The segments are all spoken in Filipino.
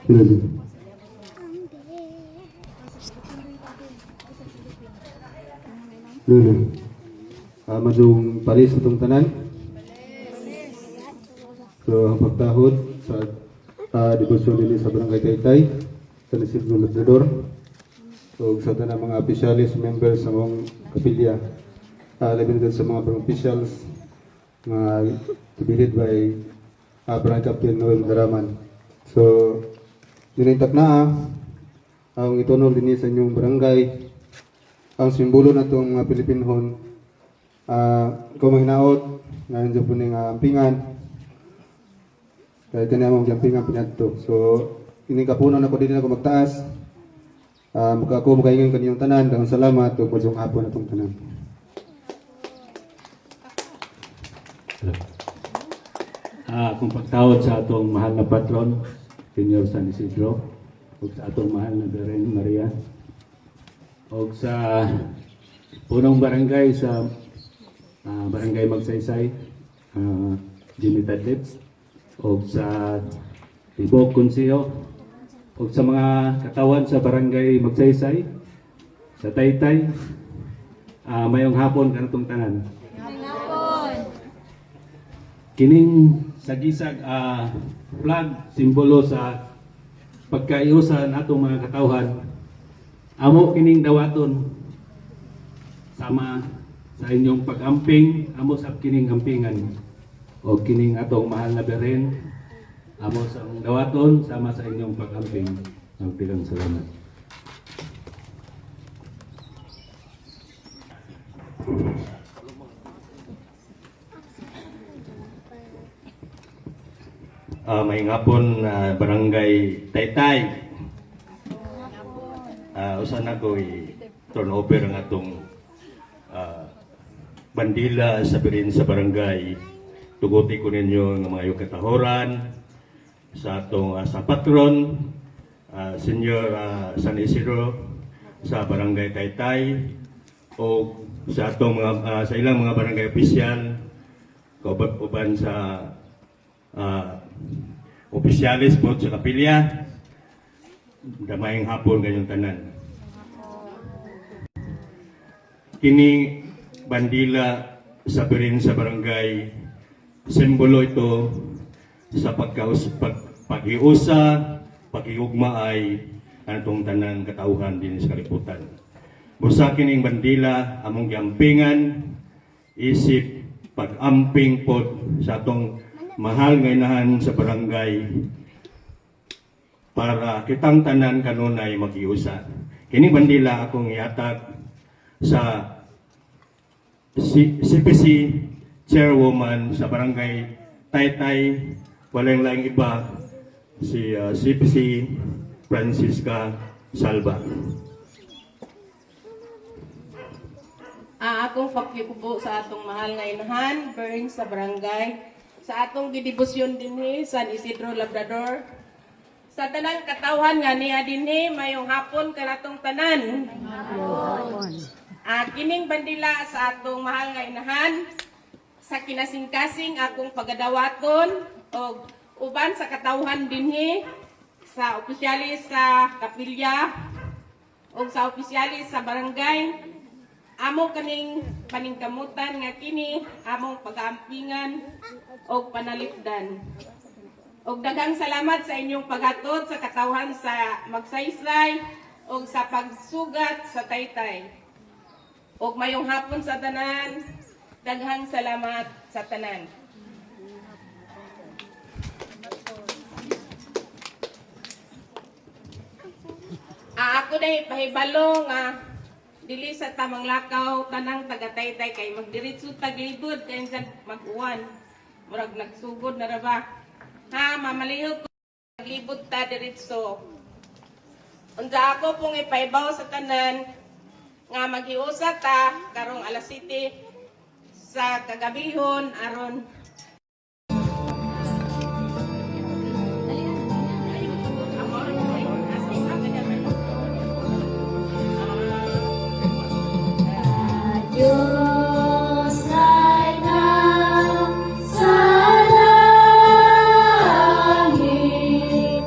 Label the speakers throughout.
Speaker 1: Lulu. Lulu. Madung paris itong tanan. So, ang pagtahod sa debosyon din sa Barangay Taytay, sa Lisod ng Labrador. So, sa tanang mga officialis, members sa mga kapilya, labi din sa mga barang officials, mga to-be-led by Barangay Captain Noel Daraman. So, ninintak na ang itunol din sa inyong barangay, ang simbolo na itong mga Pilipinhon, kung mahinaot, ngayon dyan po ng ampingan, kaya kanya mong ampingan pinadto. So, inikapunan ako din ako magtaas, ako makaingan kaniyong tanan, kang salamat, o masyong hapon na itong tanan.
Speaker 2: Kung pagtawad sa atong mahal na patron, Senior San Isidro, o sa atong mahal na Beren Maria, o sa punong barangay sa Barangay Magsaysay, Jimmy Tadlip, o sa Tibok Kunsiyo, o sa mga katawan sa Barangay Magsaysay, sa Taytay, mayong hapon kanatong tanan. Kining sagisag flag, simbolo sa pagkaiusan atong mga katawhan, amo kining dawaton sama sa inyong pag-amping, amo sa kining ampingan o kining atong mahal na Beren, amo sa dawaton sama sa inyong pag-amping. Ang pilang salamat.
Speaker 3: May ngapon Barangay Taytay. Usan ako i-turnover ng atong bandila sa birin sa barangay. Tuguti ko ninyo ng mga yung katahoran sa atong sa patron, Senior San Isidro sa Barangay Taytay, o sa atong mga sa ilang mga barangay opisyal, kauban sa opisyalis po sa kapilya. Damayang hapon kayong tanan. Kini bandila sa birin sa barangay, simbolo ito sa pag-iusa, pag-iugmaay anatong tanan katauhan din sa kalibutan. Busa kining bandila among giampingan isip pag-amping pod sa atong mahal nga inahan sa barangay para kitang tanan kanunay mag-iusa. Kini bandila akong ihatag sa CPC Chairwoman sa Barangay Taytay, walang laing iba, si CPC Francisca Salva.
Speaker 4: Akong pakikupo sa atong mahal nga inahan, Bern sa barangay, sa atong gidibusyon dinhi San Isidro Labrador, sa tanang katawhan nga niya dinhi mayong hapon kanatong tanan. Kining bandila sa atong mahal nga inahan, sa kinasingkasing akong pagadawaton o uban sa katawhan dinhi, sa opisyalis sa kapilya o sa opisyalis sa barangay, amo kaning paningkamutan nga kini among pag-aampingan o panalipdan. Og daghang salamat sa inyong paghatod sa katawhan sa Magsaysay o sa pagsugat sa Taytay. Og mayong hapon sa tanan, daghang salamat sa tanan. Ako na pahibalo nga dili sa tamang lakaw tanang taga-Taytay kay magdiretso taglibod kay mag-uwan. Murag nagsugod na ra ba? Mamalihog ko taglibod ta diretso. Unsa ako pong ipaibaw sa tanan nga maghiusa ta karong alas 7 sa kagabihon aron
Speaker 5: Diyos ay nasa langit,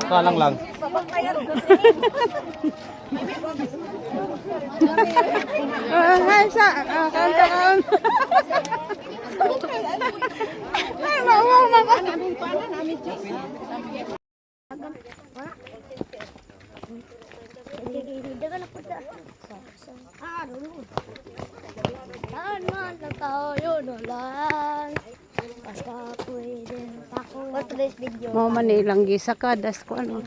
Speaker 6: Kalang lang.
Speaker 7: Hai sa kawan-kawan. Hai mau makan.
Speaker 5: Saan man lang tayo dolan. Basta pwede ako. What's today's video?
Speaker 7: Mau manilang gisa ka das ko ano.